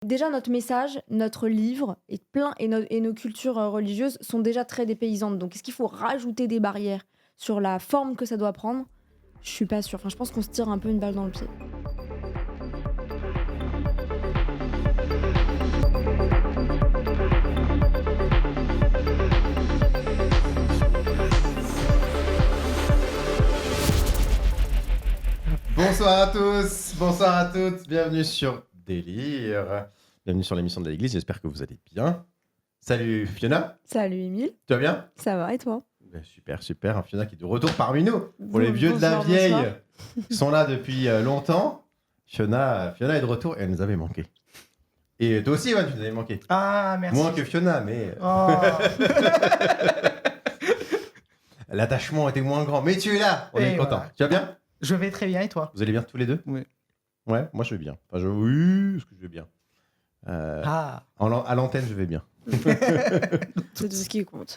Déjà, notre message, notre livre et nos cultures religieuses sont déjà très dépaysantes. Donc, est-ce qu'il faut rajouter des barrières sur la forme que ça doit prendre? Je suis pas sûre. Enfin, je pense qu'on se tire un peu une balle dans le pied. Bonsoir à tous, bonsoir à toutes, bienvenue sur Délire. Bienvenue sur l'émission de l'église, j'espère que vous allez bien. Salut Fiona, Salut Émile, tu vas bien? ça va et toi? Super, super, hein, Fiona qui est de retour parmi nous. Pour les vieux de la Bonsoir, vieille bonsoir. qui sont là depuis longtemps, Fiona est de retour et elle nous avait manqué. Et toi aussi, Evan, tu nous avais manqué. Ah, merci. Moins que Fiona, mais Oh. l'attachement était moins grand. Mais tu es là, on est Et content. voilà. Tu vas bien? Je vais très bien et toi? Vous allez bien tous les deux? Oui. Ouais, moi je vais bien. Enfin, oui, est-ce que je vais bien? Ah. À l'antenne, je vais bien. C'est tout ce qui compte.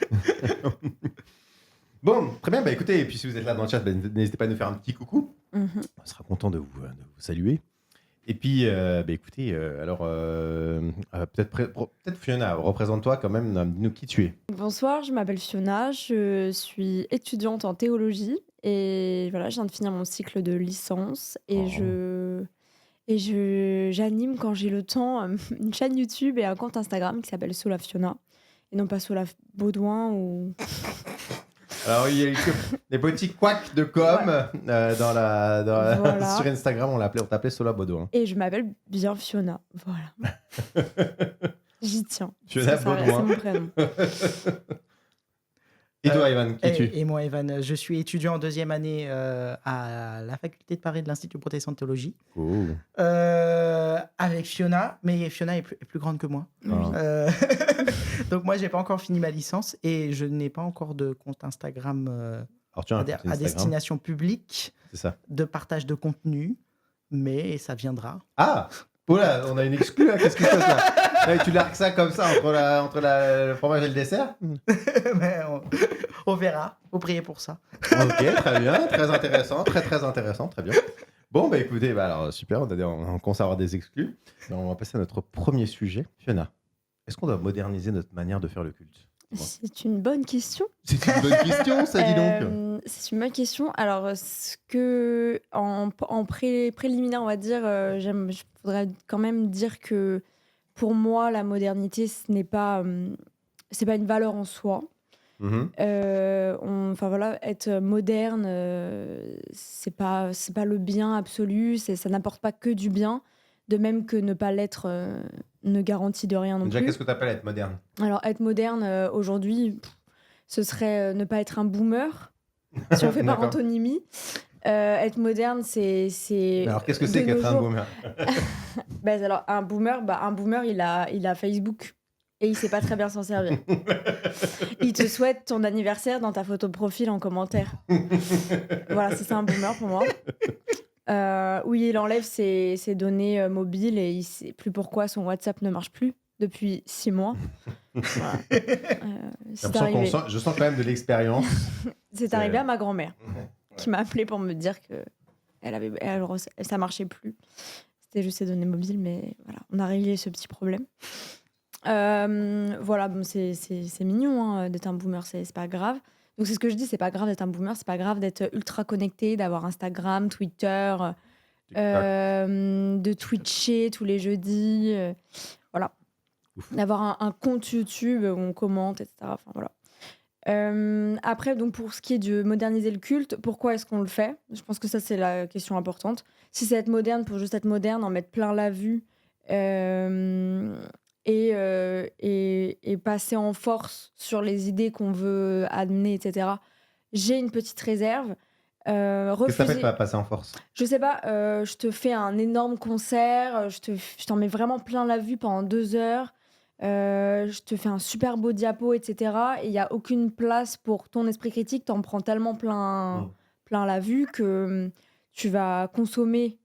Bon, très bien. Bah écoutez, et puis si vous êtes là dans le chat, bah, n'hésitez pas à nous faire un petit coucou. Mhm. On sera content de vous saluer. Et puis, bah écoutez, peut-être Fiona, représente-toi quand même, dis-nous qui tu es. Bonsoir, je m'appelle Fiona, je suis étudiante en théologie et voilà, je viens de finir mon cycle de licence et Oh. j'anime quand j'ai le temps une chaîne YouTube et un compte Instagram qui s'appelle Sola Fiona et non pas Sola Baudouin ou Alors, il y a des petits couacs de com Voilà. sur Instagram, on t'appelait Sola Baudouin. Et je m'appelle bien Fiona, voilà. J'y tiens. Fiona C'est Baudouin. mon prénom. Et toi, Evan, qui tu es? Et moi, Evan, je suis étudiant en deuxième année à la faculté de Paris de l'Institut protestant de théologie. Oh. Avec Fiona, mais Fiona est plus grande que moi. Oui. Donc moi, j'ai pas encore fini ma licence et je n'ai pas encore de compte Instagram Alors, tu as un à compte Instagram, destination publique c'est ça. de partage de contenu, mais ça viendra. Ah! Oh là, on a une exclue là, qu'est-ce qui se passe là? Ouais, tu largues ça comme ça entre le fromage et le dessert? Mais on verra. Faut prier pour ça. Ok, très bien, très intéressant, très intéressant, très bien. Bon, bah écoutez, alors super, on commence à avoir des exclus. Mais on va passer à notre premier sujet. Fiona, est-ce qu'on doit moderniser notre manière de faire le culte? Dis-moi. C'est une bonne question. C'est une bonne question, ça, dis donc. C'est une bonne question. Alors, ce que en préliminaire, on va dire, je voudrais quand même dire que pour moi, la modernité, c'est pas une valeur en soi. Mhm. Enfin voilà, être moderne, c'est pas le bien absolu. Ça n'apporte pas que du bien. De même que ne pas l'être ne garantit de rien non Déjà, plus. qu'est-ce que tu appelles être moderne? Alors, être moderne aujourd'hui, ce serait ne pas être un boomer, si on fait par D'accord. antonymie. Être moderne, c'est. Mais alors, qu'est-ce que c'est de nos qu'être un jours- boomer? Alors, un boomer, il a Facebook et il sait pas très bien s'en servir. Il te souhaite ton anniversaire dans ta photo de profil en commentaire. Voilà, c'est ça un boomer pour moi. Oui, il enlève ses données mobiles et il sait plus pourquoi son WhatsApp ne marche plus depuis 6 mois. Voilà. C'est arrivé. Je sens quand même de l'expérience. C'est arrivé à ma grand-mère qui m'a appelé pour me dire que ça marchait plus. C'était juste ses données mobiles, mais voilà, on a réglé ce petit problème. Voilà, bon, c'est mignon hein, d'être un boomer, c'est pas grave. Donc c'est ce que je dis, c'est pas grave d'être un boomer, c'est pas grave d'être ultra connecté, d'avoir Instagram, Twitter, de twitcher tous les jeudis, voilà. Ouf. D'avoir un compte YouTube où on commente, etc. Enfin, voilà. Après, donc pour ce qui est de moderniser le culte, pourquoi est-ce qu'on le fait? Je pense que ça, c'est la question importante. Si c'est être moderne pour juste être moderne, en mettre plein la vue et passer en force sur les idées qu'on veut amener, etc., j'ai une petite réserve. Qu'est-ce que ça fait Refuser... pas passer en force? Je sais pas, je te fais un énorme concert, je t'en mets vraiment plein la vue pendant 2 heures. Je te fais un super beau diapo, etc. Et il n'y a aucune place pour ton esprit critique. T'en prends tellement plein la vue que tu vas consommer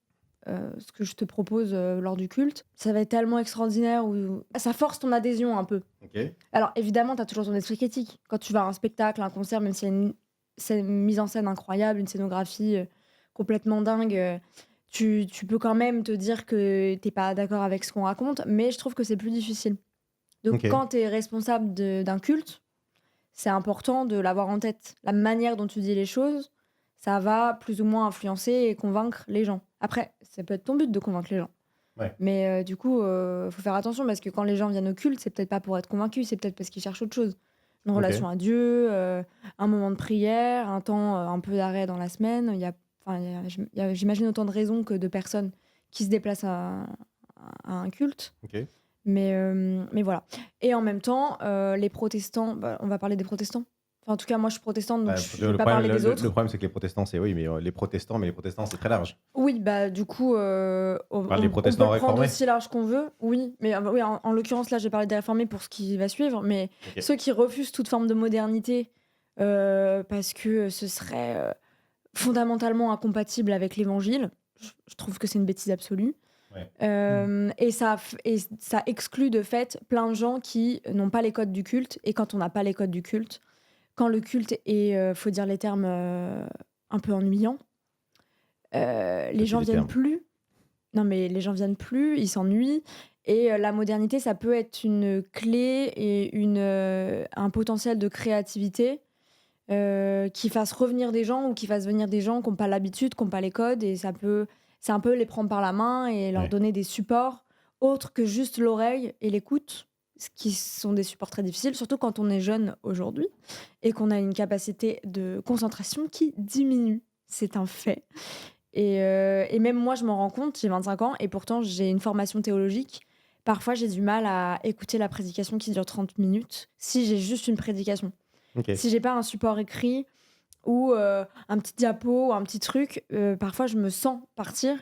ce que je te propose lors du culte. Ça va être tellement extraordinaire. Ça force ton adhésion un peu. Ok. Alors évidemment, tu as toujours ton esprit critique. Quand tu vas à un spectacle, un concert, même s'il y a une mise en scène incroyable, une scénographie complètement dingue, tu peux quand même te dire que t'es pas d'accord avec ce qu'on raconte, mais je trouve que c'est plus difficile. Donc, Ok. quand tu es responsable d'un culte, c'est important de l'avoir en tête. La manière dont tu dis les choses, ça va plus ou moins influencer et convaincre les gens. Après, ça peut être ton but de convaincre les gens. Ouais. Mais du coup, faut faire attention parce que quand les gens viennent au culte, c'est peut-être pas pour être convaincus, c'est peut-être parce qu'ils cherchent autre chose. Une relation à Dieu, un moment de prière, un temps un peu d'arrêt dans la semaine. J'imagine autant de raisons que de personnes qui se déplacent à un culte. Ok. Mais voilà. Et en même temps, les protestants, on va parler des protestants. Enfin, en tout cas, moi, je suis protestante, donc je ne vais pas parler des autres. Le problème, c'est que les protestants, c'est oui, mais les protestants, c'est très large. Oui, bah du coup, on les peut protestants le prendre réformés. aussi large qu'on veut. Oui, mais oui, en l'occurrence, là, j'ai parlé des réformés pour ce qui va suivre. Mais ceux qui refusent toute forme de modernité parce que ce serait fondamentalement incompatible avec l'évangile, je trouve que c'est une bêtise absolue. Ouais. Et ça exclut de fait plein de gens qui n'ont pas les codes du culte. Et quand on n'a pas les codes du culte, quand le culte est, faut dire les termes un peu ennuyants, les gens viennent plus. Non, mais les gens viennent plus, ils s'ennuient. Et la modernité, ça peut être une clé et un potentiel de créativité qui fasse revenir des gens ou qui fasse venir des gens qui n'ont pas l'habitude, qui n'ont pas les codes. Et c'est un peu les prendre par la main et leur donner des supports autres que juste l'oreille et l'écoute, ce qui sont des supports très difficiles, surtout quand on est jeune aujourd'hui et qu'on a une capacité de concentration qui diminue. C'est un fait. Et même moi, je m'en rends compte, j'ai 25 ans et pourtant j'ai une formation théologique. Parfois, j'ai du mal à écouter la prédication qui dure 30 minutes si j'ai juste une prédication. Si j'ai pas un support écrit ou un petit diapo ou un petit truc, parfois je me sens partir.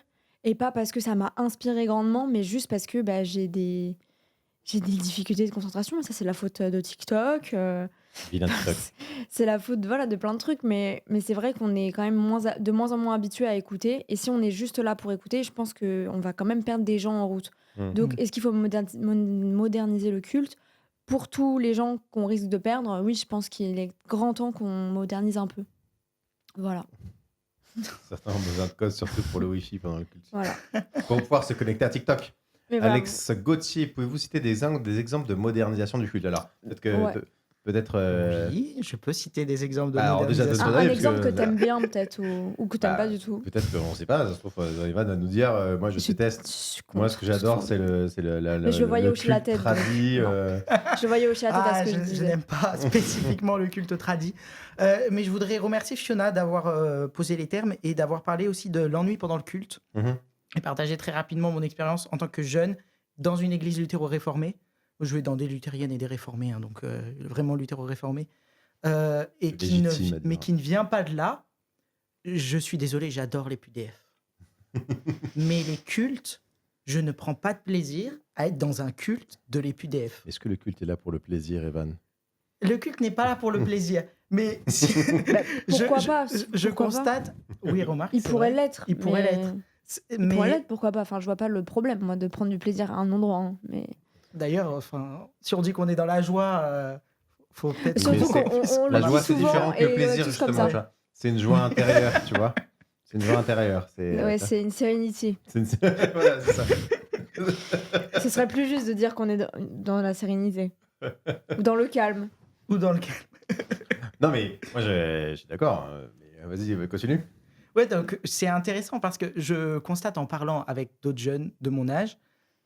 Et pas parce que ça m'a inspiré grandement, mais juste parce que j'ai des difficultés de concentration. Ça, c'est la faute de TikTok. Vilain TikTok. C'est la faute de plein de trucs. Mais c'est vrai qu'on est quand même de moins en moins habitué à écouter. Et si on est juste là pour écouter, je pense qu'on va quand même perdre des gens en route. Donc, est-ce qu'il faut moderniser le culte ? Pour tous les gens qu'on risque de perdre, oui, je pense qu'il est grand temps qu'on modernise un peu. Voilà. Certains ont besoin de code, surtout pour le Wi-Fi pendant le culte. Voilà. Pour pouvoir se connecter à TikTok. Mais Alex Gauthier, pouvez-vous citer des exemples de modernisation du culte ? Alors, peut-être. Oui, je peux citer des exemples de Alors, déjà, modernisation. Un exemple que t'aimes bien, peut-être, ou que t'aimes pas du tout. Peut-être qu'on ne sait pas. Ça se trouve, Ivan va nous dire moi, je déteste. Moi, ce que j'adore, c'est le je le voyais hocher la tête. Tradi. Je le voyais hocher la tête à ce que je disais. Je n'aime pas spécifiquement le culte tradi. Mais je voudrais remercier Fiona d'avoir posé les termes et d'avoir parlé aussi de l'ennui pendant le culte. Et partager très rapidement mon expérience en tant que jeune dans une église luthéro-réformée. Je vais dans des luthériennes et des réformés, hein, donc vraiment luthéro-réformés. Qui ne vient pas de là. Je suis désolé, j'adore les PUDF. Mais les cultes, je ne prends pas de plaisir à être dans un culte de les PUDF. Est-ce que le culte est là pour le plaisir, Evan ? Le culte n'est pas là pour le plaisir. Mais pourquoi pas je constate... Oui, remarque. Il pourrait l'être. Il pourrait l'être. Il pourrait l'être, pourquoi pas. Enfin, je vois pas le problème, moi, de prendre du plaisir à un endroit. Hein, mais... D'ailleurs, si on dit qu'on est dans la joie, faut peut-être... Surtout qu'on la joie, c'est souvent, différent que le plaisir, justement. C'est une joie intérieure, tu vois. C'est une joie intérieure. C'est une sérénité. Voilà, c'est ça. Ce serait plus juste de dire qu'on est dans la sérénité. Ou dans le calme. Non, mais moi, je suis d'accord. Mais vas-y, continue. Ouais, donc c'est intéressant parce que je constate en parlant avec d'autres jeunes de mon âge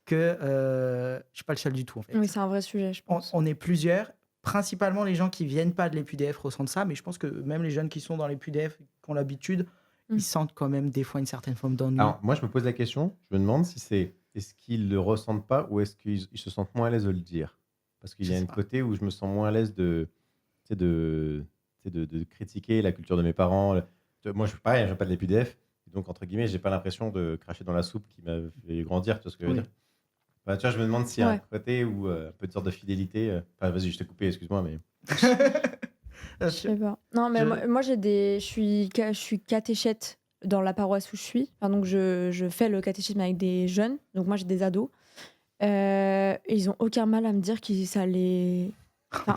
que je suis pas le seul du tout, en fait. Oui, c'est un vrai sujet, je pense. On est plusieurs. Principalement, les gens qui viennent pas de l'EPUDF ressentent ça, mais je pense que même les jeunes qui sont dans l'EPUDF, qui ont l'habitude, ils sentent quand même des fois une certaine forme d'ennui. Alors, moi, je me pose la question, je me demande si est-ce qu'ils le ressentent pas ou est-ce qu'ils se sentent moins à l'aise de le dire ? Parce qu'il y a un côté où je me sens moins à l'aise de critiquer la culture de mes parents. Moi, je suis pareil, je viens pas de l'EPUDF, donc entre guillemets, j'ai pas l'impression de cracher dans la soupe qui m'a fait grandir, tu vois ce que je veux dire ? Bah, tu vois, je me demande s'il y a un côté où un peu de sorte de fidélité. Vas-y, je t'ai coupé, excuse-moi, mais. Je sais pas. Non, mais moi je suis catéchète dans la paroisse où je suis. Enfin, donc je fais le catéchisme avec des jeunes. Donc moi j'ai des ados. Et ils ont aucun mal à me dire que ça les. Enfin,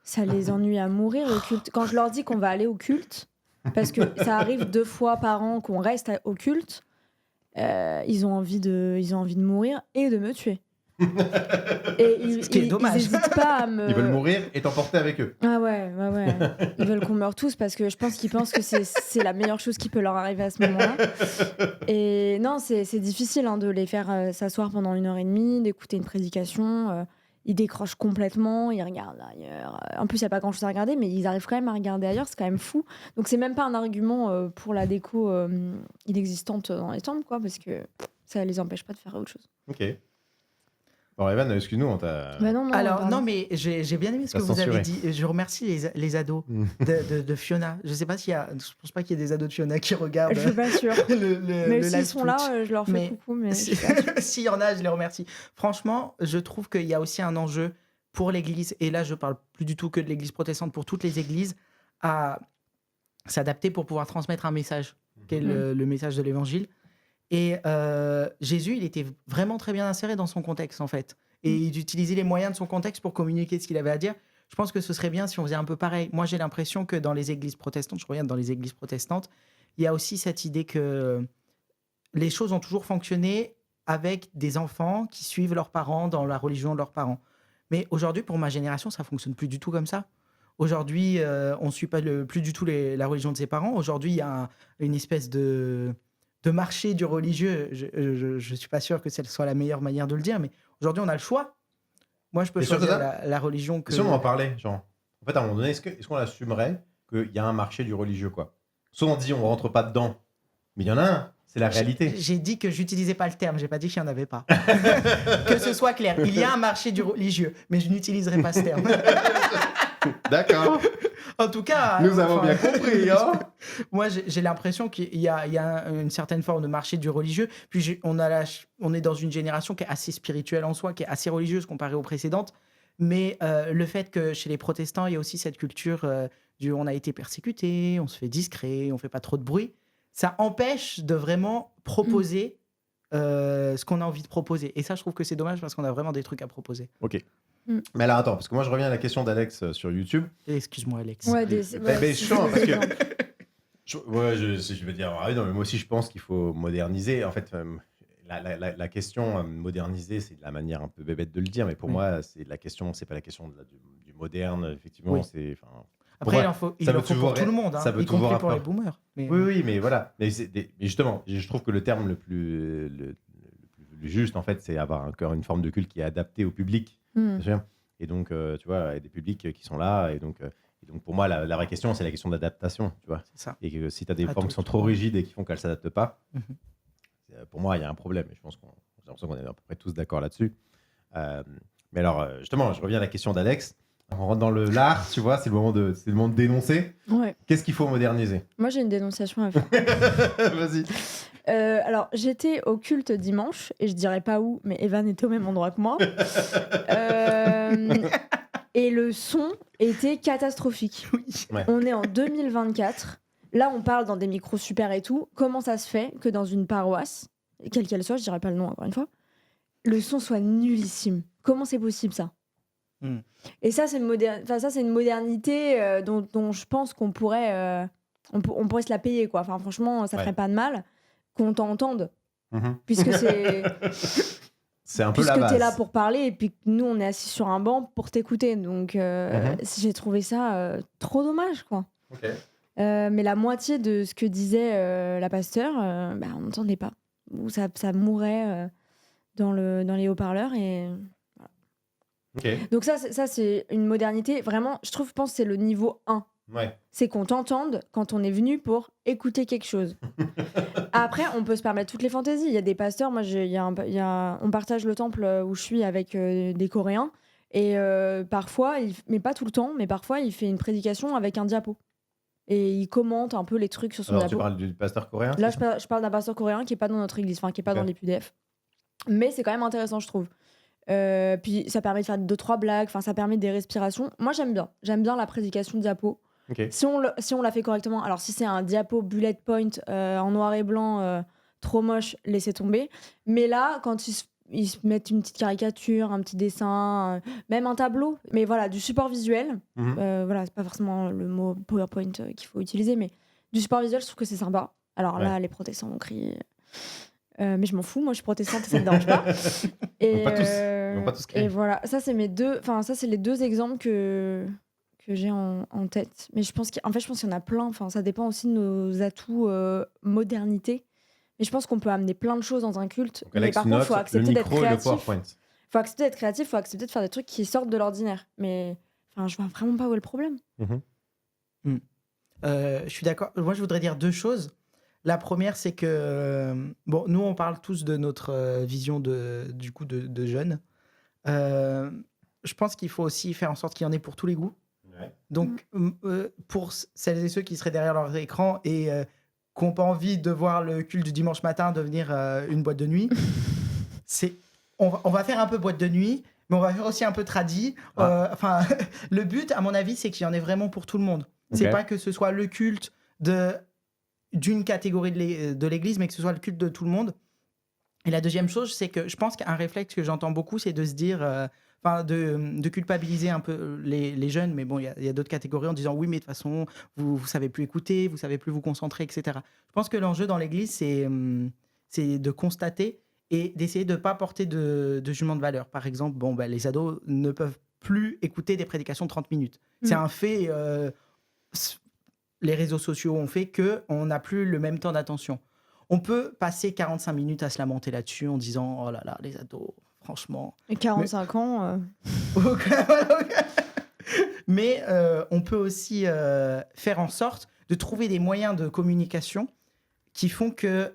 ça les ennuie à mourir le culte. Quand je leur dis qu'on va aller au culte, parce que ça arrive 2 fois par an qu'on reste au culte. ils ont envie de mourir et de me tuer. Et Ce qui est dommage. Ils n'hésitent pas à me... Ils veulent mourir et t'emporter avec eux. Ah ouais. Ils veulent qu'on meure tous parce que je pense qu'ils pensent que c'est la meilleure chose qui peut leur arriver à ce moment-là. Et non, c'est difficile de les faire s'asseoir pendant 1h30, d'écouter une prédication. Ils décrochent complètement, ils regardent ailleurs. En plus, il n'y a pas grand-chose à regarder, mais ils arrivent quand même à regarder ailleurs, c'est quand même fou. Donc, c'est même pas un argument pour la déco inexistante dans les temples, quoi, parce que ça les empêche pas de faire autre chose. Ok. Bon, Evan, excuse-nous, on t'a. Bah non, Alors, pardon. non, mais j'ai bien aimé ce que vous avez dit. Je remercie les ados de Fiona. Je sais pas s'il y a. Je pense pas qu'il y ait des ados de Fiona qui regardent. Je suis pas sûre. Mais s'ils sont là, je leur fais coucou. Mais s'il y en a, je les remercie. Franchement, je trouve qu'il y a aussi un enjeu pour l'Église, et là, je parle plus du tout que de l'Église protestante, pour toutes les églises, à s'adapter pour pouvoir transmettre un message, qui est le message de l'Évangile. Et Jésus, il était vraiment très bien inséré dans son contexte, en fait. Et il utilisait les moyens de son contexte pour communiquer ce qu'il avait à dire. Je pense que ce serait bien si on faisait un peu pareil. Moi, j'ai l'impression que dans les églises protestantes, je reviens dans les églises protestantes, il y a aussi cette idée que les choses ont toujours fonctionné avec des enfants qui suivent leurs parents dans la religion de leurs parents. Mais aujourd'hui, pour ma génération, ça ne fonctionne plus du tout comme ça. Aujourd'hui, on ne suit pas plus du tout la religion de ses parents. Aujourd'hui, il y a une espèce de marché du religieux. Je ne suis pas sûr que ce soit la meilleure manière de le dire, mais aujourd'hui, on a le choix. Moi, je peux choisir la religion que... Si on en parlait, genre... En fait, à un moment donné, est-ce qu'on assumerait qu'il y a un marché du religieux, quoi? Soit on dit on rentre pas dedans, mais il y en a un, c'est la réalité. J'ai dit que j'utilisais pas le terme, j'ai pas dit qu'il y en avait pas. Que ce soit clair, il y a un marché du religieux, mais je n'utiliserai pas ce terme. D'accord. En tout cas, nous avons bien compris. Hein. Moi, j'ai l'impression qu'il y a une certaine forme de marché du religieux. Puis on est dans une génération qui est assez spirituelle en soi, qui est assez religieuse comparée aux précédentes. Mais le fait que chez les protestants, il y a aussi cette culture du on a été persécuté, on se fait discret, on fait pas trop de bruit. Ça empêche de vraiment proposer ce qu'on a envie de proposer. Et ça, je trouve que c'est dommage parce qu'on a vraiment des trucs à proposer. Ok. Mais alors attends, parce que moi je reviens à la question d'Alex sur YouTube. Excuse-moi, Alex. Ouais, je sens parce que je veux dire, non, mais moi aussi je pense qu'il faut moderniser. En fait, la question moderniser, c'est de la manière un peu bébête de le dire, mais pour moi, c'est la question, c'est pas la question du moderne. Effectivement, oui. c'est. Après, il en faut pour tout le monde, hein, y compris pour les boomers. Mais... Oui, mais voilà. Mais justement, je trouve que le terme le plus juste, en fait, c'est avoir encore une forme de culte qui est adaptée au public. Et donc, tu vois, il y a des publics qui sont là. Et donc pour moi, la vraie question, c'est la question d'adaptation. Tu vois. C'est ça. Et que si tu as des formes qui sont trop rigides et qui font qu'elles ne s'adaptent pas, pour moi, il y a un problème. Et je pense j'ai l'impression qu'on est à peu près tous d'accord là-dessus. Mais alors, justement, je reviens à la question d'Alex. On rentre dans l'art, tu vois, c'est le moment de dénoncer. Ouais. Qu'est-ce qu'il faut moderniser? Moi, j'ai une dénonciation à faire. Vas-y. Alors, j'étais au culte dimanche, et je dirais pas où, mais Evan était au même endroit que moi. Et le son était catastrophique. Oui. Ouais. On est en 2024. Là, on parle dans des micros super et tout. Comment ça se fait que dans une paroisse, quelle qu'elle soit, je dirais pas le nom encore une fois, le son soit nullissime? Comment c'est possible, ça? Et ça, c'est une modernité dont je pense qu'on pourrait, on pourrait se la payer, quoi. Enfin, franchement, ça ferait pas de mal qu'on t'entende, puisque c'est un peu la base. Puisque t'es là pour parler et puis que nous, on est assis sur un banc pour t'écouter. Donc, j'ai trouvé ça trop dommage, quoi. Okay. Mais la moitié de ce que disait la pasteur, on n'entendait pas. Ou ça mourait dans les haut-parleurs et... Okay. Donc ça, c'est une modernité. Vraiment, je pense que c'est le niveau 1. Ouais. C'est qu'on t'entende quand on est venu pour écouter quelque chose. Après, on peut se permettre toutes les fantaisies. Il y a des pasteurs. Moi, on partage le temple où je suis avec des Coréens. Et parfois, mais pas tout le temps, mais parfois, il fait une prédication avec un diapo. Et il commente un peu les trucs sur son diapo. Tu parles du pasteur coréen? Là, je parle d'un pasteur coréen qui n'est pas dans notre église, enfin, qui n'est pas dans les PUDF. Mais c'est quand même intéressant, je trouve. Puis ça permet de faire 2-3 blagues, enfin ça permet des respirations. Moi j'aime bien la prédication diapo. Okay. Si on la fait correctement, alors si c'est un diapo bullet point en noir et blanc trop moche, laissez tomber. Mais là, quand ils se mettent une petite caricature, un petit dessin, même un tableau, mais voilà, du support visuel. Voilà, c'est pas forcément le mot PowerPoint qu'il faut utiliser, mais du support visuel, je trouve que c'est sympa. Alors là, les protestants vont crier. Mais je m'en fous, moi je suis protestante et ça me dérange pas. Et, pas tous. Ils vont pas tous crier. et voilà, ça c'est les deux exemples que j'ai en tête. Mais je pense qu'il y en a plein. Enfin, ça dépend aussi de nos atouts modernité. Mais je pense qu'on peut amener plein de choses dans un culte. Donc, Mais Alex, par tu contre, il notes faut le accepter d'être micro et le créatif. PowerPoint. Faut accepter d'être créatif, faut accepter de faire des trucs qui sortent de l'ordinaire. Mais je vois vraiment pas où est le problème. Je suis d'accord. Moi, je voudrais dire deux choses. La première, c'est que bon, nous, on parle tous de notre vision de jeunes. Je pense qu'il faut aussi faire en sorte qu'il y en ait pour tous les goûts. Ouais. Donc, pour celles et ceux qui seraient derrière leur écran et qui n'ont pas envie de voir le culte du dimanche matin devenir une boîte de nuit, on va faire un peu boîte de nuit, mais on va faire aussi un peu tradi. Enfin, le but, à mon avis, c'est qu'il y en ait vraiment pour tout le monde. Ok. C'est pas que ce soit le culte d'une catégorie de l'Église, mais que ce soit le culte de tout le monde. Et la deuxième chose, c'est que je pense qu'un réflexe que j'entends beaucoup, c'est de se dire, de culpabiliser un peu les jeunes, mais bon, il y a d'autres catégories en disant oui, mais de toute façon, vous savez plus écouter, vous savez plus vous concentrer, etc. Je pense que l'enjeu dans l'Église, c'est de constater et d'essayer de ne pas porter de jugement de valeur. Par exemple, les ados ne peuvent plus écouter des prédications de 30 minutes. C'est un fait. Les réseaux sociaux ont fait qu'on n'a plus le même temps d'attention. On peut passer 45 minutes à se lamenter là-dessus en disant « Oh là là, les ados, franchement... » Et 45 ans... Mais on peut aussi faire en sorte de trouver des moyens de communication qui font que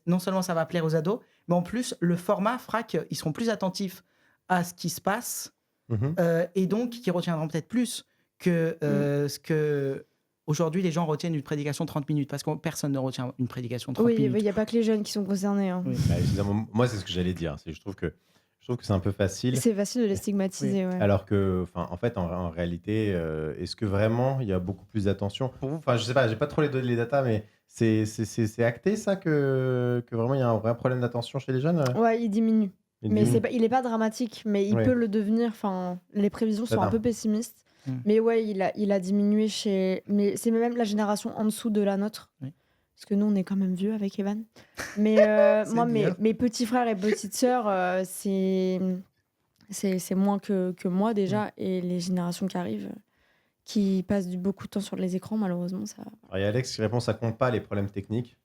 non seulement ça va plaire aux ados, mais en plus, le format fera qu'ils seront plus attentifs à ce qui se passe et donc qui retiendront peut-être plus que ce que... Aujourd'hui, les gens retiennent une prédication de 30 minutes parce que personne ne retient une prédication de 30 minutes. Oui, il n'y a pas que les jeunes qui sont concernés. Hein. Oui. Moi, c'est ce que j'allais dire. Je trouve que c'est un peu facile. C'est facile de les stigmatiser. Ouais. Alors que, en fait, en réalité, est-ce que vraiment il y a beaucoup plus d'attention pour vous? Je sais pas, j'ai pas trop les datas, mais c'est acté ça que vraiment il y a un vrai problème d'attention chez les jeunes? Ouais, il diminue. Mais il est pas dramatique, mais il peut le devenir. Enfin, les prévisions sont un peu pessimistes. Mais ouais, il a diminué mais c'est même la génération en dessous de la nôtre. Oui. Parce que nous, on est quand même vieux avec Evan. Mais moi, mes petits frères et petites sœurs, c'est moins que moi déjà. Et les générations qui arrivent, qui passent beaucoup de temps sur les écrans, malheureusement, ça... Alors, il y a Alex qui répond, ça compte pas les problèmes techniques.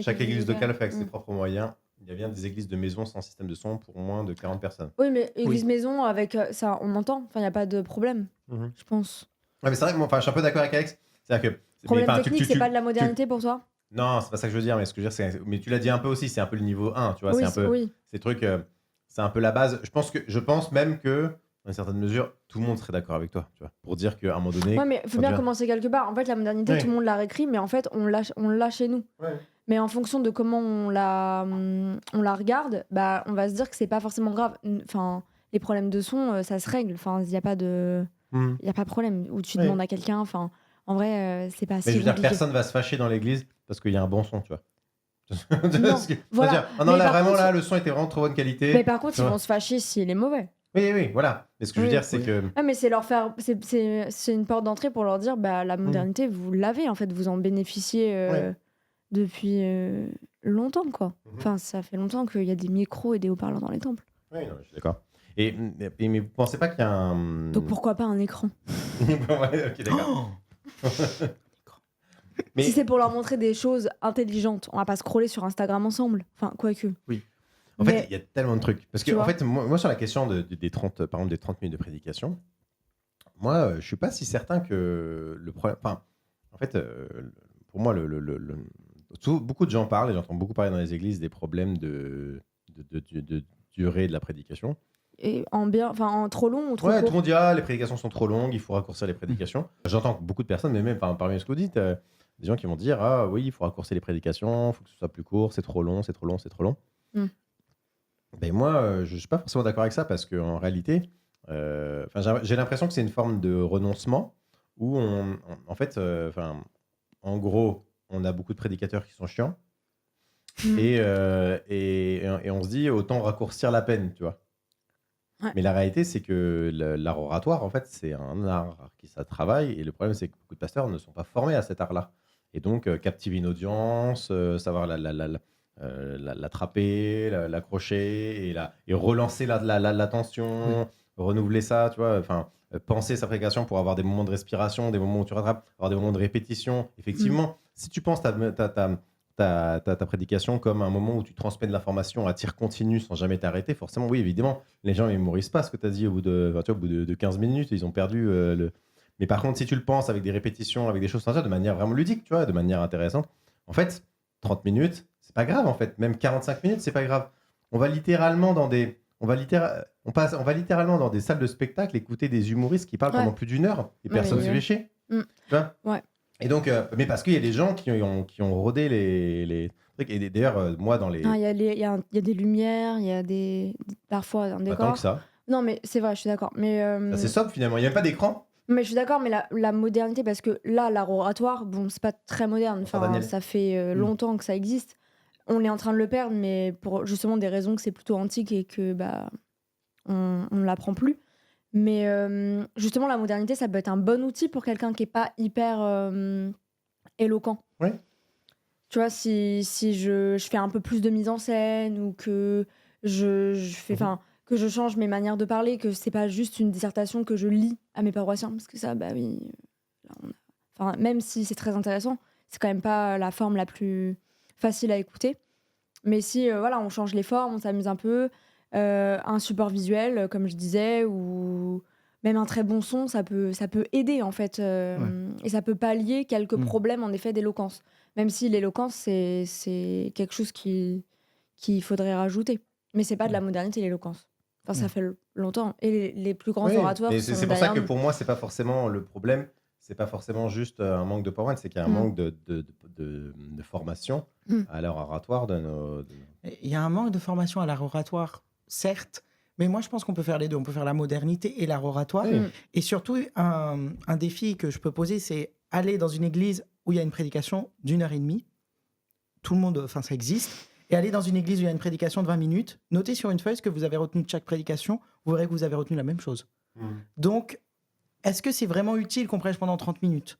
Chaque église locale fait avec ses propres moyens. Il y a bien des églises de maison sans système de son pour moins de 40 personnes. Oui, mais église maison, avec ça, on entend. Enfin, il n'y a pas de problème, je pense. Ouais, mais c'est vrai que je suis un peu d'accord avec Alex. C'est-à-dire que... Problème technique, c'est pas de la modernité pour toi? Non, c'est pas ça que je veux dire. Mais ce que je veux dire, mais tu l'as dit un peu aussi, c'est un peu le niveau 1. Tu vois, c'est un peu... Ces trucs, c'est un peu la base. Je pense même que, dans une certaine mesure, tout le monde serait d'accord avec toi. Tu vois, pour dire qu'à un moment donné... Ouais, mais il faut bien commencer quelque part. En fait, la modernité, tout le monde l'a réécrit, mais en fait, on l'a chez nous. Ouais. Mais en fonction de comment on la regarde, on va se dire que c'est pas forcément grave. Enfin, les problèmes de son, ça se règle. Enfin, il n'y a pas de problème où tu demandes à quelqu'un. Enfin, en vrai, c'est pas si compliqué. Mais je veux dire, personne va se fâcher dans l'église parce qu'il y a un bon son, tu vois. Non, voilà. Là, vraiment, là, le son était vraiment trop bonne qualité. Mais par contre, ils vont se fâcher s'il est mauvais. Oui, voilà. Mais ce que je veux dire, c'est que... Ouais, mais c'est leur faire... C'est une porte d'entrée pour leur dire, la modernité, vous l'avez, en fait. Vous en bénéficiez... depuis longtemps, quoi. Enfin, ça fait longtemps qu'il y a des micros et des haut-parleurs dans les temples. Oui, non, je suis d'accord. Mais vous pensez pas qu'il y a un... Donc pourquoi pas un écran? Ouais, ok, d'accord. Mais... Si c'est pour leur montrer des choses intelligentes, on va pas scroller sur Instagram ensemble. Enfin, quoique. Oui. En fait, il y a tellement de trucs. Parce que, en fait, moi, sur la question des 30, par exemple, des 30 minutes de prédication, moi, je suis pas si certain que le problème... Enfin, en fait, pour moi, beaucoup de gens parlent, et j'entends beaucoup parler dans les églises, des problèmes de durée de la prédication. Et en trop long ou trop court? Tout le monde dit les prédications sont trop longues, il faut raccourcir les prédications. J'entends beaucoup de personnes, mais même parmi ce que vous dites, des gens qui vont dire oui, il faut raccourcir les prédications, il faut que ce soit plus court, c'est trop long. Mais moi, je ne suis pas forcément d'accord avec ça parce qu'en réalité, j'ai l'impression que c'est une forme de renoncement où en fait, en gros, on a beaucoup de prédicateurs qui sont chiants et on se dit autant raccourcir la peine, tu vois. Ouais. Mais la réalité, c'est que l'art oratoire, en fait, c'est un art qui ça travaille. Et le problème, c'est que beaucoup de pasteurs ne sont pas formés à cet art-là. Et donc, captiver une audience, savoir l'attraper, l'accrocher et relancer la tension, renouveler ça, tu vois. Enfin, penser sa prédication pour avoir des moments de respiration, des moments où tu rattrapes, avoir des moments de répétition. Effectivement, si tu penses ta prédication comme un moment où tu transmets de l'information à tir continu sans jamais t'arrêter, forcément, oui, évidemment, les gens ne mémorisent pas ce que tu as dit au bout de, enfin, tu vois, au bout de 15 minutes, ils ont perdu le. Mais par contre, si tu le penses avec des répétitions, avec des choses comme ça, de manière vraiment ludique, tu vois, de manière intéressante, en fait, 30 minutes, c'est pas grave, en fait. Même 45 minutes, c'est pas grave. On va littéralement dans des. On va littéralement dans des salles de spectacle écouter des humoristes qui parlent pendant plus d'une heure et personne ne se fait chier. Tu vois et donc, mais parce qu'il y a des gens qui ont rodé les trucs. Et d'ailleurs, moi, dans les. Il y a des lumières, il y a parfois un Pas décor. tant que ça. Non, mais c'est vrai, je suis d'accord. Mais, C'est sobre finalement, il n'y a même pas d'écran. Mais je suis d'accord, mais la modernité, parce que là, l'art oratoire, bon, c'est pas très moderne. Enfin, ça fait longtemps que ça existe. On est en train de le perdre, mais pour justement des raisons que c'est plutôt antique et que on ne l'apprend plus. Mais justement, la modernité, ça peut être un bon outil pour quelqu'un qui n'est pas hyper éloquent. Oui. Tu vois, si je fais un peu plus de mise en scène ou que je fais, que je change mes manières de parler, que c'est pas juste une dissertation que je lis à mes paroissiens, parce que ça, bah oui, là, même si c'est très intéressant, c'est quand même pas la forme la plus facile à écouter. Mais si, voilà, on change les formes, on s'amuse un peu, un support visuel, comme je disais, ou même un très bon son, ça peut aider, en fait. Et ça peut pallier quelques problèmes, en effet, d'éloquence. Même si l'éloquence, c'est quelque chose qu'il faudrait rajouter. Mais c'est pas de la modernité, l'éloquence. Enfin, ça fait longtemps. Et les plus grands orateurs sont c'est pour ça que pour moi, c'est pas forcément le problème. C'est pas forcément juste un manque de PowerPoint, c'est qu'il y a un manque de formation à l'art oratoire de nos. Il y a un manque de formation à l'art oratoire, certes, mais moi je pense qu'on peut faire les deux. On peut faire la modernité et l'art oratoire. Et surtout, un défi que je peux poser, c'est aller dans une église où il y a une prédication d'1h30. Tout le monde, enfin ça existe. Et aller dans une église où il y a une prédication de 20 minutes, notez sur une feuille ce que vous avez retenu de chaque prédication, vous verrez que vous avez retenu la même chose. Donc, est-ce que c'est vraiment utile qu'on prêche pendant 30 minutes ?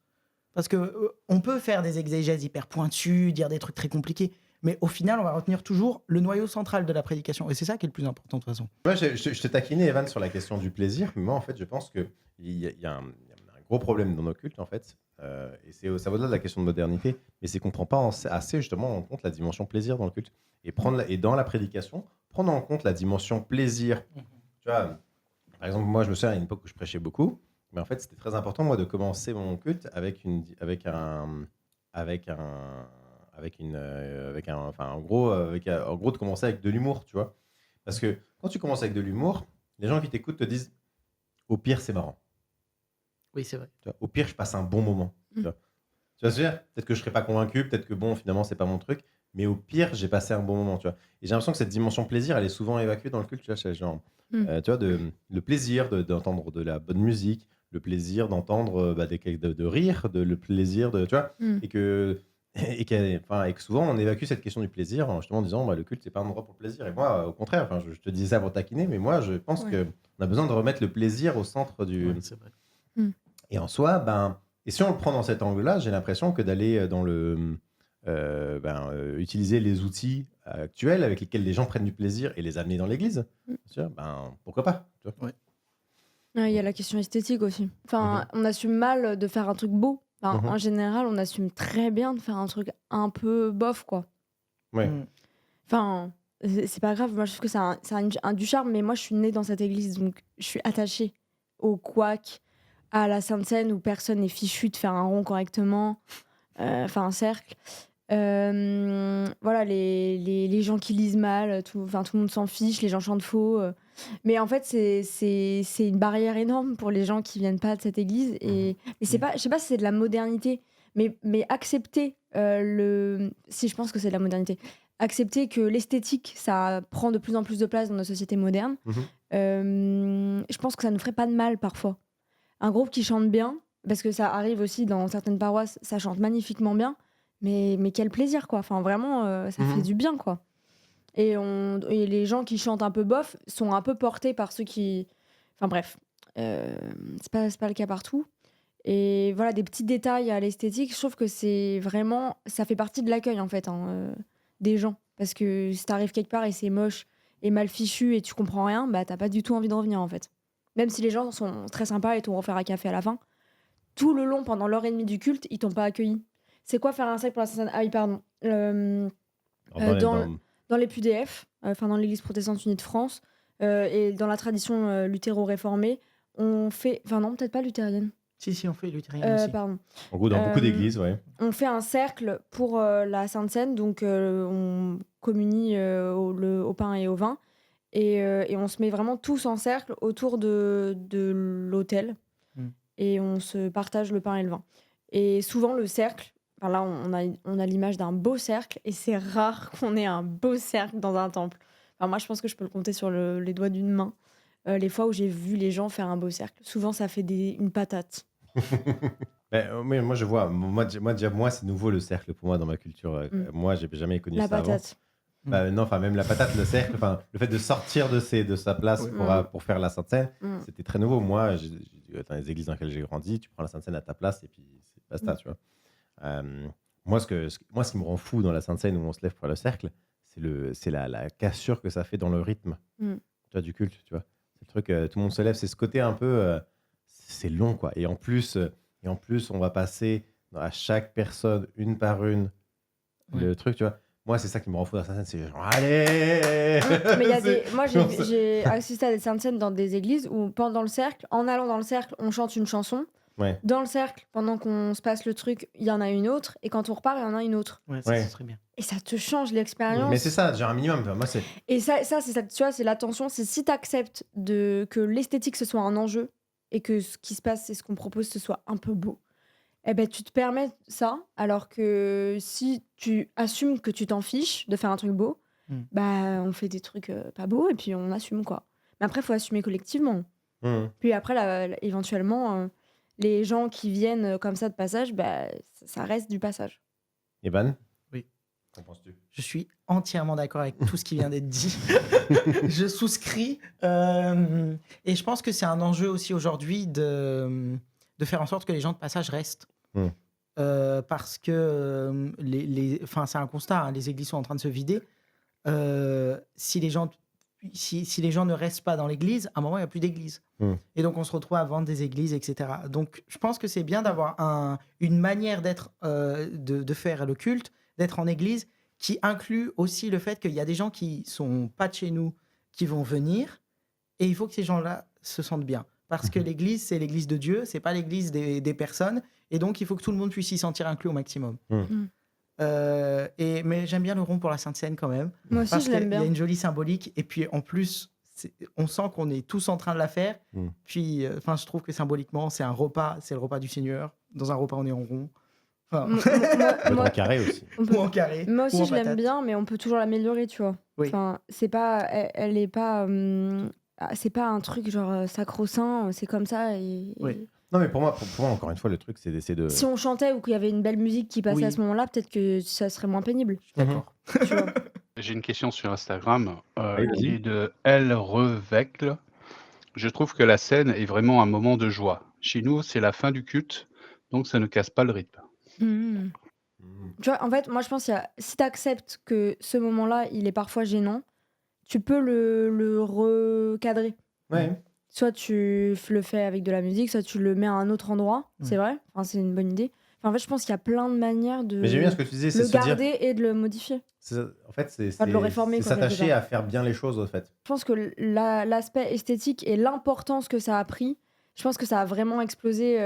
Parce qu'on peut faire des exégèses hyper pointues, dire des trucs très compliqués, mais au final, on va retenir toujours le noyau central de la prédication. Et c'est ça qui est le plus important, de toute façon. Moi, je te taquinais, Evan, sur la question du plaisir, mais moi, en fait, je pense qu'il y a un gros problème dans nos cultes, en fait, et ça va au-delà de la question de modernité, mais c'est qu'on ne prend pas assez, justement, en compte la dimension plaisir dans le culte. Et dans la prédication, prendre en compte la dimension plaisir. Tu vois, par exemple, moi, je me souviens à une époque où je prêchais beaucoup, mais en fait, c'était très important, moi, de commencer mon culte en gros, de commencer avec de l'humour, tu vois. Parce que quand tu commences avec de l'humour, les gens qui t'écoutent te disent, au pire, c'est marrant. Oui, c'est vrai. Tu vois, au pire, je passe un bon moment. Tu vois ce que je veux dire ? Peut-être que je ne serai pas convaincu, peut-être que bon, finalement, c'est pas mon truc, mais au pire, j'ai passé un bon moment, tu vois. Et j'ai l'impression que cette dimension plaisir, elle est souvent évacuée dans le culte, tu vois, chez genre, tu vois, le plaisir d'entendre de la bonne musique, le plaisir d'entendre de rire, le plaisir de, tu vois, et que souvent on évacue cette question du plaisir en justement disant le culte c'est pas un endroit pour le plaisir. Et moi, au contraire, je te disais ça pour taquiner, mais moi je pense que on a besoin de remettre le plaisir au centre du. Ouais, c'est vrai. Et en soi, et si on le prend dans cet angle-là, j'ai l'impression que d'aller dans utiliser les outils actuels avec lesquels les gens prennent du plaisir et les amener dans l'église, pourquoi pas, tu vois. Il y a la question esthétique aussi. Enfin, on assume mal de faire un truc beau. Enfin, en général, on assume très bien de faire un truc un peu bof, quoi. Ouais. Enfin, c'est pas grave. Moi, je trouve que c'est du charme, mais moi, je suis née dans cette église, donc je suis attachée au couac, à la Sainte Seine où personne n'est fichu de faire un rond correctement, un cercle. Voilà, les gens qui lisent mal, tout le monde s'en fiche, les gens chantent faux. Mais en fait, c'est une barrière énorme pour les gens qui viennent pas de cette église. Et c'est pas, je sais pas si c'est de la modernité, mais accepter si je pense que c'est de la modernité, accepter que l'esthétique, ça prend de plus en plus de place dans nos sociétés modernes. Je pense que ça nous ferait pas de mal parfois. Un groupe qui chante bien, parce que ça arrive aussi dans certaines paroisses, ça chante magnifiquement bien. Mais quel plaisir, quoi. Enfin, vraiment, ça fait du bien, quoi. Et les gens qui chantent un peu bof sont un peu portés par ceux qui... Enfin, bref. C'est pas le cas partout. Et voilà, des petits détails à l'esthétique, je trouve que c'est vraiment... Ça fait partie de l'accueil, en fait, des gens. Parce que si t'arrives quelque part et c'est moche et mal fichu et tu comprends rien, bah t'as pas du tout envie de revenir en fait. Même si les gens sont très sympas et t'ont offert un café à la fin, tout le long, pendant l'heure et demie du culte, ils t'ont pas accueilli. C'est quoi faire un cercle pour la Sainte-Anne? Ah oui, pardon. Dans les PUDF, enfin dans l'Église protestante unie de France, et dans la tradition luthéro-réformée, on fait... Enfin non, peut-être pas luthérienne. Si, on fait luthérienne aussi. Pardon. En gros, dans beaucoup d'églises, ouais. On fait un cercle pour la Sainte Seine, donc on communie au pain et au vin, et on se met vraiment tous en cercle autour de l'autel, et on se partage le pain et le vin. Et souvent le cercle, enfin là on a l'image d'un beau cercle, et c'est rare qu'on ait un beau cercle dans un temple. Enfin, moi je pense que je peux le compter sur les doigts d'une main, les fois où j'ai vu les gens faire un beau cercle. Souvent ça fait une patate. Mais moi, je vois. Moi, c'est nouveau le cercle pour moi dans ma culture. Moi, j'ai jamais connu La ça patate. avant. Non, enfin même la patate, le cercle, enfin le fait de sortir de sa place pour faire la Sainte Seine, c'était très nouveau. Moi, dans les églises dans lesquelles j'ai grandi, tu prends la Sainte Seine à ta place et puis c'est basta, tu vois. Moi, ce qui me rend fou dans la Sainte Seine où on se lève pour le cercle, c'est la cassure que ça fait dans le rythme, tu vois, du culte, tu vois. C'est le truc, tout le monde se lève, c'est ce côté un peu, c'est long, quoi. Et en plus, on va passer à chaque personne, une par une, le truc, tu vois. Moi, c'est ça qui me rend fou dans la Sainte Seine, c'est genre, allez. Mais il y a moi, j'ai assisté à des Saintes Scènes dans des églises où, pendant le cercle, en allant dans le cercle, on chante une chanson. Ouais. Dans le cercle, pendant qu'on se passe le truc, il y en a une autre. Et quand on repart, il y en a une autre. Ça serait bien. Et ça te change l'expérience. Mais c'est ça, déjà un minimum. Moi, c'est... Et ça, c'est ça, tu vois, c'est l'attention. C'est si tu acceptes que l'esthétique, ce soit un enjeu, et que ce qui se passe et ce qu'on propose, ce soit un peu beau, eh ben, tu te permets ça. Alors que si tu assumes que tu t'en fiches de faire un truc beau, bah, on fait des trucs pas beaux et puis on assume, quoi. Mais après, il faut assumer collectivement. Puis après, éventuellement, les gens qui viennent comme ça de passage, bah, ça reste du passage. Evan ? Oui. Qu'en penses-tu ? Je suis entièrement d'accord avec tout ce qui vient d'être dit. Je souscris. Et je pense que c'est un enjeu aussi aujourd'hui de faire en sorte que les gens de passage restent. Parce que c'est un constat, hein, les églises sont en train de se vider. Si les gens ne restent pas dans l'église, à un moment, il n'y a plus d'église. Et donc, on se retrouve à vendre des églises, etc. Donc, je pense que c'est bien d'avoir une manière d'être, de faire le culte, d'être en église, qui inclut aussi le fait qu'il y a des gens qui sont pas de chez nous, qui vont venir, et il faut que ces gens-là se sentent bien. Parce que l'église, c'est l'église de Dieu, c'est pas l'église des personnes, et donc il faut que tout le monde puisse s'y sentir inclus au maximum. Mais j'aime bien le rond pour la Sainte Seine quand même. Moi aussi, parce je l'aime bien. Il y a une jolie symbolique, et puis en plus, on sent qu'on est tous en train de la faire. Puis, je trouve que symboliquement, c'est un repas, c'est le repas du Seigneur. Dans un repas, on est en rond. En carré aussi. Ou en carré. Moi aussi, ou en je l'aime patate. bien, mais on peut toujours l'améliorer, tu vois. Oui. Enfin, c'est pas, elle est pas, c'est pas un truc genre sacro-saint, c'est comme ça. Oui. Non, mais pour moi, encore une fois, le truc, c'est d'essayer de... Si on chantait ou qu'il y avait une belle musique qui passait à ce moment-là, peut-être que ça serait moins pénible. D'accord. Tu vois. J'ai une question sur Instagram Oui, vas-y. qui est de Elle Revecle. Je trouve que la scène est vraiment un moment de joie. Chez nous, c'est la fin du culte, donc ça ne casse pas le rythme. Tu vois, en fait, moi je pense que si tu acceptes que ce moment-là, il est parfois gênant, tu peux le recadrer. Ouais. Soit tu le fais avec de la musique, soit tu le mets à un autre endroit, c'est vrai. Enfin, c'est une bonne idée. Enfin, en fait, je pense qu'il y a plein de manières de Mais j'aime bien ce que tu disais, c'est le se dire... garder et de le modifier. En fait, c'est Pas de le réformer, quoi, quelque s'attacher part. à faire bien les choses, en fait. Je pense que l'aspect esthétique et l'importance que ça a pris, je pense que ça a vraiment explosé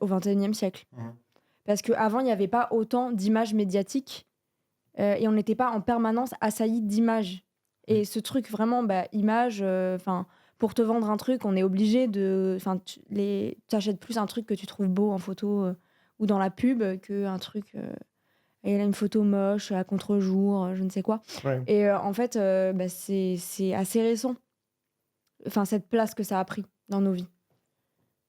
au XXIe siècle. Parce qu'avant, il n'y avait pas autant d'images médiatiques et on n'était pas en permanence assailli d'images. Et ce truc, vraiment, images, pour te vendre un truc, on est obligé de... Tu achètes plus un truc que tu trouves beau en photo ou dans la pub qu'un truc... et là, une photo moche, à contre-jour, je ne sais quoi. Ouais. Et en fait, c'est assez récent. Enfin, cette place que ça a pris dans nos vies.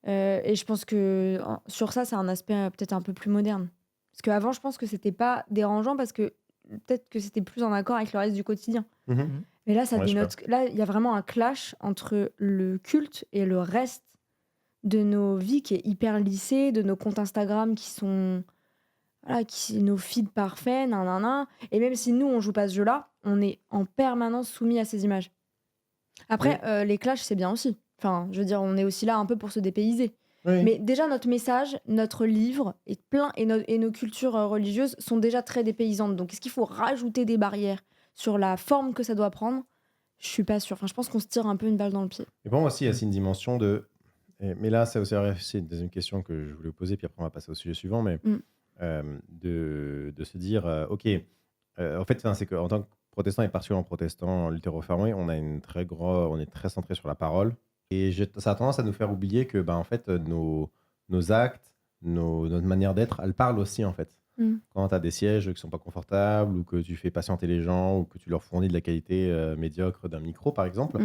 Et je pense que sur ça, c'est un aspect peut-être un peu plus moderne. Parce qu'avant, je pense que c'était pas dérangeant parce que peut-être que c'était plus en accord avec le reste du quotidien. Mais là, ça dénote. Là, il y a vraiment un clash entre le culte et le reste de nos vies qui est hyper lissé, de nos comptes Instagram qui sont voilà, nos feeds parfaits, nanana. Et même si nous, on joue pas ce jeu-là, on est en permanence soumis à ces images. Après, les clashs, c'est bien aussi. Enfin, je veux dire, on est aussi là un peu pour se dépayser. Oui. Mais déjà, notre message, notre livre est plein et nos cultures religieuses sont déjà très dépaysantes. Donc, est-ce qu'il faut rajouter des barrières sur la forme que ça doit prendre? Je suis pas sûre. Enfin, je pense qu'on se tire un peu une balle dans le pied. Et pour moi aussi, il y a aussi une dimension de. Mais là, c'est une deuxième question que je voulais vous poser, puis après, on va passer au sujet suivant. Mais de se dire, OK, en fait, c'est qu'en tant que protestant et particulièrement protestant luthéro-réformé, on est très centré sur la parole. Et ça a tendance à nous faire oublier que, en fait, nos actes, notre manière d'être, elle parle aussi, en fait. Quand tu as des sièges qui sont pas confortables, ou que tu fais patienter les gens, ou que tu leur fournis de la qualité médiocre d'un micro, par exemple,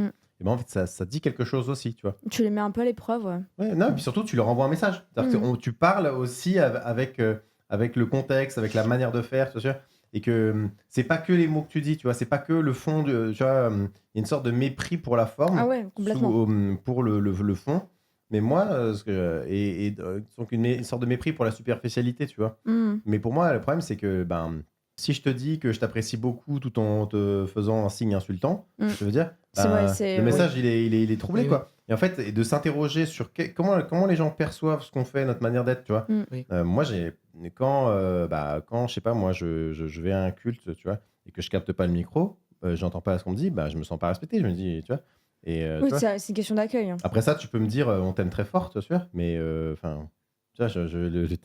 et en fait, ça dit quelque chose aussi, tu vois. Tu les mets un peu à l'épreuve, Ouais, non, et puis surtout, tu leur envoies un message. C'est-à-dire que tu parles aussi avec le contexte, avec la manière de faire, tu vois, et que c'est pas que les mots que tu dis, tu vois, c'est pas que le fond, tu vois, il y a une sorte de mépris pour la forme, Ah ouais, complètement. pour le fond. Mais moi, donc une sorte de mépris pour la superficialité, tu vois. Mais pour moi, le problème, c'est que si je te dis que je t'apprécie beaucoup tout en te faisant un signe insultant, je veux dire, le message, il est troublé, quoi. Et en fait, et de s'interroger sur comment les gens perçoivent ce qu'on fait, notre manière d'être, tu vois. Moi, quand je sais pas, moi, je vais à un culte, tu vois, et que je capte pas le micro, j'entends pas ce qu'on me dit, je me sens pas respecté, je me dis, tu vois. Et, oui, tu vois, c'est une question d'accueil. après ça, tu peux me dire, on t'aime très fort, tu vois, mais enfin. Tu vois, Oui,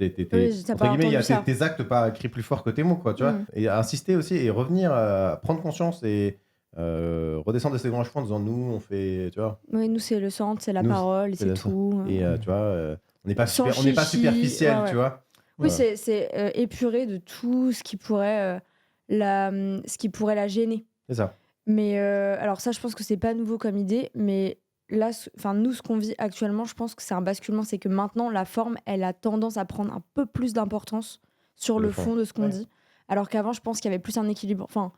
t'as entre pas guillemets, il y a entendu ça. tes actes pas écrits plus fort que tes mots, quoi, tu vois. Et insister aussi et revenir à prendre conscience et redescendre de ses grands chevaux en disant nous, on fait, tu vois. Oui, nous, c'est le centre, c'est la Nous, parole, et c'est ça. tout. Et tu vois, on n'est pas, Sans on n'est pas chichi, superficiel, ouais. tu vois. Oui, Voilà. c'est épuré de tout ce qui pourrait la gêner. C'est ça. Mais alors ça, je pense que c'est pas nouveau comme idée, mais là, nous, ce qu'on vit actuellement, je pense que c'est un basculement, c'est que maintenant, la forme, elle a tendance à prendre un peu plus d'importance sur le fond de ce qu'on dit, alors qu'avant, je pense qu'il y avait plus un équilibre. Enfin,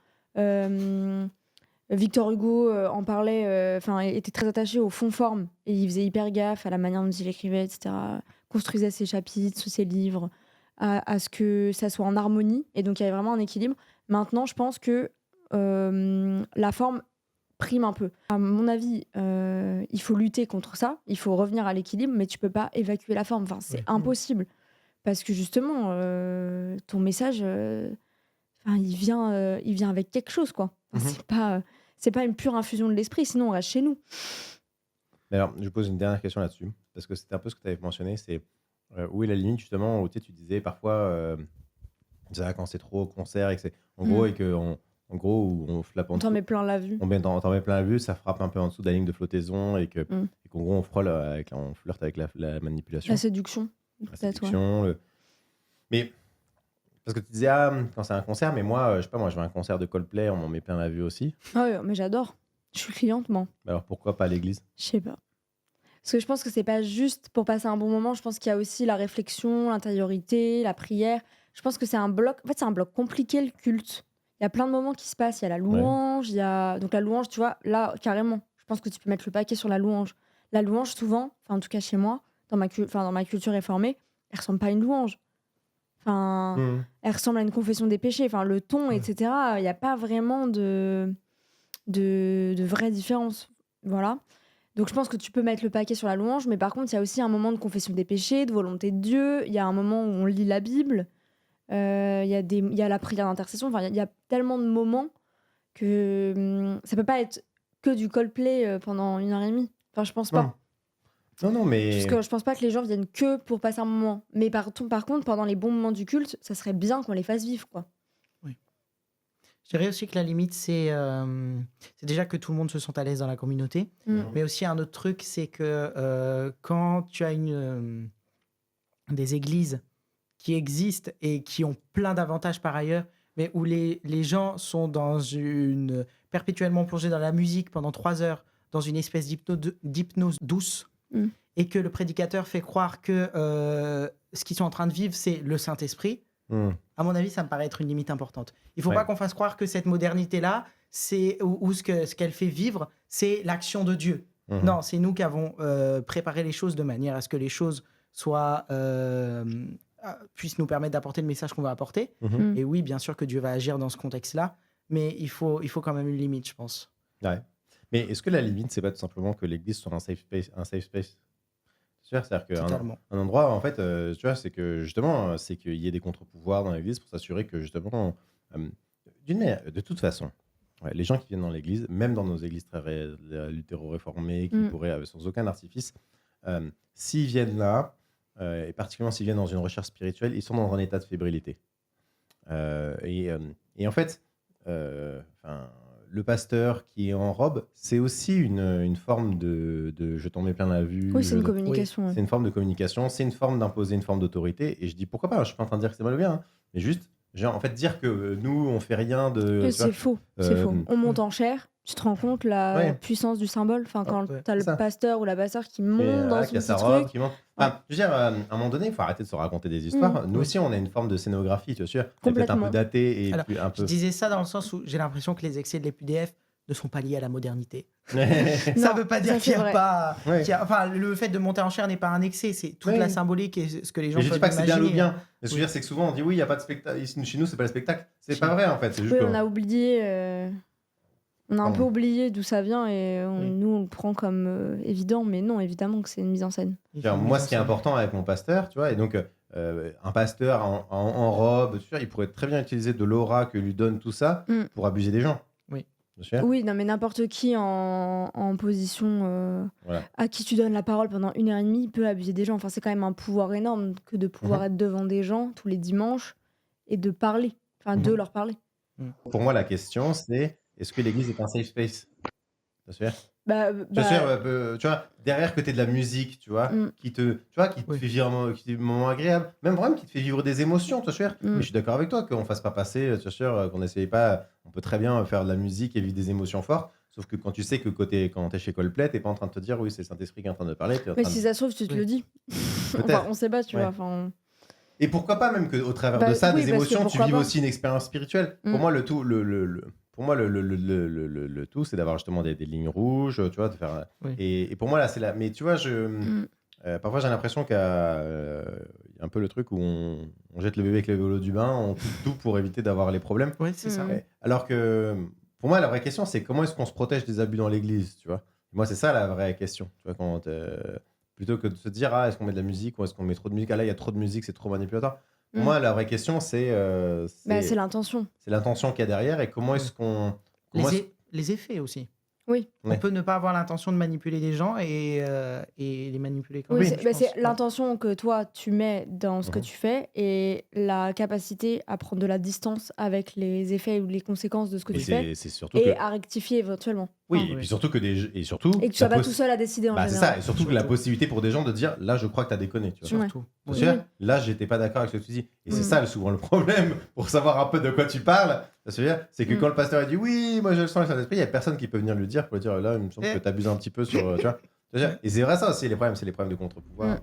Victor Hugo en parlait, était très attaché au fond-forme, et il faisait hyper gaffe à la manière dont il écrivait, etc. Construisait ses chapitres, ses livres, à ce que ça soit en harmonie, et donc il y avait vraiment un équilibre. Maintenant, je pense que la forme prime un peu. À mon avis, il faut lutter contre ça, il faut revenir à l'équilibre, mais tu peux pas évacuer la forme. Enfin, c'est impossible. Parce que justement, ton message, il vient avec quelque chose, quoi. Enfin, c'est pas une pure infusion de l'esprit, sinon on reste chez nous. Mais alors, je pose une dernière question là-dessus, parce que c'était un peu ce que tu avais mentionné, c'est où est la limite, justement, où tu disais parfois, quand c'est trop au concert, et que c'est, en gros, où on flappe en On t'en dessous. met plein la vue. On t'en met plein la vue, ça frappe un peu en dessous de la ligne de flottaison, et qu'en gros, on flirte avec la manipulation. La séduction. La séduction. Mais, parce que tu disais, quand c'est un concert, mais moi, je sais pas, moi, je vais à un concert de Coldplay, on m'en met plein la vue aussi. Ah ouais, mais j'adore. Je suis cliente, moi. Alors pourquoi pas à l'église? Je sais pas. Parce que je pense que c'est pas juste pour passer un bon moment, je pense qu'il y a aussi la réflexion, l'intériorité, la prière. Je pense que c'est un bloc, en fait, c'est un bloc compliqué, le culte. Il y a plein de moments qui se passent, il y a la louange, il y a... Donc la louange, tu vois, là, carrément, je pense que tu peux mettre le paquet sur la louange. La louange, souvent, enfin en tout cas chez moi, dans ma culture réformée, elle ressemble pas à une louange. Enfin, elle ressemble à une confession des péchés. Enfin, le ton, etc., il n'y a pas vraiment de vraie différence. Voilà. Donc je pense que tu peux mettre le paquet sur la louange, mais par contre, il y a aussi un moment de confession des péchés, de volonté de Dieu. Il y a un moment où on lit la Bible. Il y a la prière d'intercession. Enfin, il y a tellement de moments que ça peut pas être que du Coldplay pendant 1h30. Enfin, je pense pas. Non, mais... Parce que je pense pas que les gens viennent que pour passer un moment. Mais par contre, pendant les bons moments du culte, ça serait bien qu'on les fasse vivre, quoi. Je dirais aussi que la limite, c'est déjà que tout le monde se sente à l'aise dans la communauté. Mais aussi un autre truc, c'est que quand tu as des églises qui existent et qui ont plein d'avantages par ailleurs, mais où les gens sont perpétuellement plongés dans la musique pendant 3 heures, dans une espèce d'hypnose douce, et que le prédicateur fait croire que ce qu'ils sont en train de vivre, c'est le Saint-Esprit. À mon avis, ça me paraît être une limite importante. Il ne faut pas qu'on fasse croire que cette modernité-là, ou ce qu'elle fait vivre, c'est l'action de Dieu. Non, c'est nous qui avons préparé les choses de manière à ce que les choses soient puisse nous permettre d'apporter le message qu'on va apporter. Mhm. Et oui, bien sûr que Dieu va agir dans ce contexte-là, mais il faut quand même une limite, je pense. Ouais. Mais est-ce que la limite, c'est pas tout simplement que l'église soit un safe space, Tu vois, c'est-à-dire qu'un Totalement. un endroit, en fait, tu vois, c'est que justement, c'est qu'il y ait des contre-pouvoirs dans l'église pour s'assurer que justement, de toute façon, ouais, les gens qui viennent dans l'église, même dans nos églises très luthéro-réformées, qui pourraient, sans aucun artifice, s'ils viennent là, et particulièrement s'ils viennent dans une recherche spirituelle, ils sont dans un état de fébrilité. Et en fait, le pasteur qui est en robe, c'est aussi une forme de je t'en mets plein la vue. Oui, c'est une communication. Ouais. C'est une forme de communication, c'est une forme d'imposer une forme d'autorité. Et je dis pourquoi pas, je suis pas en train de dire que c'est mal ou bien, hein, mais juste, genre, en fait, dire que nous, on fait rien de. C'est faux, c'est faux. On monte en chair. Tu te rends compte la puissance du symbole, enfin, quand tu as le pasteur ou la pasteur qui monte dans son petit truc. Qui monte. Enfin, je veux dire, à un moment donné, il faut arrêter de se raconter des histoires. Nous aussi, on a une forme de scénographie, tu vois, peut-être un peu datée et alors, puis un peu. Je disais ça dans le sens où j'ai l'impression que les excès de l'EPDF ne sont pas liés à la modernité. Non, ça veut pas dire qu'il n'y a pas. Ouais. Enfin, le fait de monter en chair n'est pas un excès, c'est toute la symbolique et ce que les gens peuvent imaginer. Je dis pas que c'est bien ou bien. Mais ce que je veux dire, c'est que souvent on dit oui, il n'y a pas de spectacle. Chez nous, c'est pas le spectacle. C'est pas vrai en fait. C'est juste on a oublié. On a un peu oublié d'où ça vient et nous on le prend comme évident, mais non, évidemment que c'est une mise en scène. Moi, ce qui est important avec mon pasteur, tu vois, et donc un pasteur en robe, tu vois, il pourrait très bien utiliser de l'aura que lui donne tout ça pour abuser des gens. Oui, non, mais n'importe qui en position à qui tu donnes la parole pendant 1h30 peut abuser des gens. Enfin, c'est quand même un pouvoir énorme que de pouvoir être devant des gens tous les dimanches et de parler, de leur parler. Pour moi, la question, c'est est-ce que l'église est un safe space? Tu vois, tu vois, derrière que tu aies de la musique, tu vois, qui te fait vivre des moments agréables, même vraiment qui te fait vivre des émotions, tu vois. Mais je suis d'accord avec toi qu'on fasse pas passer, tu vois, qu'on n'essaye pas. On peut très bien faire de la musique et vivre des émotions fortes, sauf que quand tu sais que quand t'es chez Coldplay, t'es pas en train de te dire oui, c'est le Saint-Esprit qui est en train de parler. Mais si ça se trouve, tu te le dis. Enfin, on sait pas, tu vois. Enfin. Et pourquoi pas même qu'au travers de ça, des émotions, tu vives aussi une expérience spirituelle. Pour moi, le tout, pour moi, le tout, c'est d'avoir justement des lignes rouges, tu vois, de faire. Et pour moi, là, c'est là. Mais tu vois, parfois, j'ai l'impression qu'il y a un peu le truc où on jette le bébé avec le vélo du bain, on coupe tout pour éviter d'avoir les problèmes. Oui, c'est ça. Alors que, pour moi, la vraie question, c'est comment est-ce qu'on se protège des abus dans l'église, tu vois. Moi, c'est ça la vraie question, tu vois, plutôt que de se dire est-ce qu'on met de la musique ou est-ce qu'on met trop de musique, là il y a trop de musique, c'est trop manipulateur. Pour moi, la vraie question, c'est l'intention. C'est l'intention qu'il y a derrière et comment est-ce qu'on. Les effets aussi. Oui. On peut ne pas avoir l'intention de manipuler les gens et les manipuler quand même. C'est l'intention que toi, tu mets dans ce que tu fais et la capacité à prendre de la distance avec les effets ou les conséquences de ce que tu fais et à rectifier éventuellement. Oui, et puis surtout que et que tu sois pas tout seul à décider en général. C'est ça, et surtout que la possibilité pour des gens de dire là, je crois que tu as déconné. Tu vois. Surtout. Là, j'étais pas d'accord avec ce que tu dis. Et c'est ça souvent le problème pour savoir un peu de quoi tu parles. C'est que quand le pasteur a dit oui, moi je le sens avec Saint-Esprit, il y a personne qui peut venir lui dire pour lui dire là, il me semble que tu abuses un petit peu sur. Tu vois. Et c'est vrai ça aussi, c'est les problèmes de contre-pouvoir.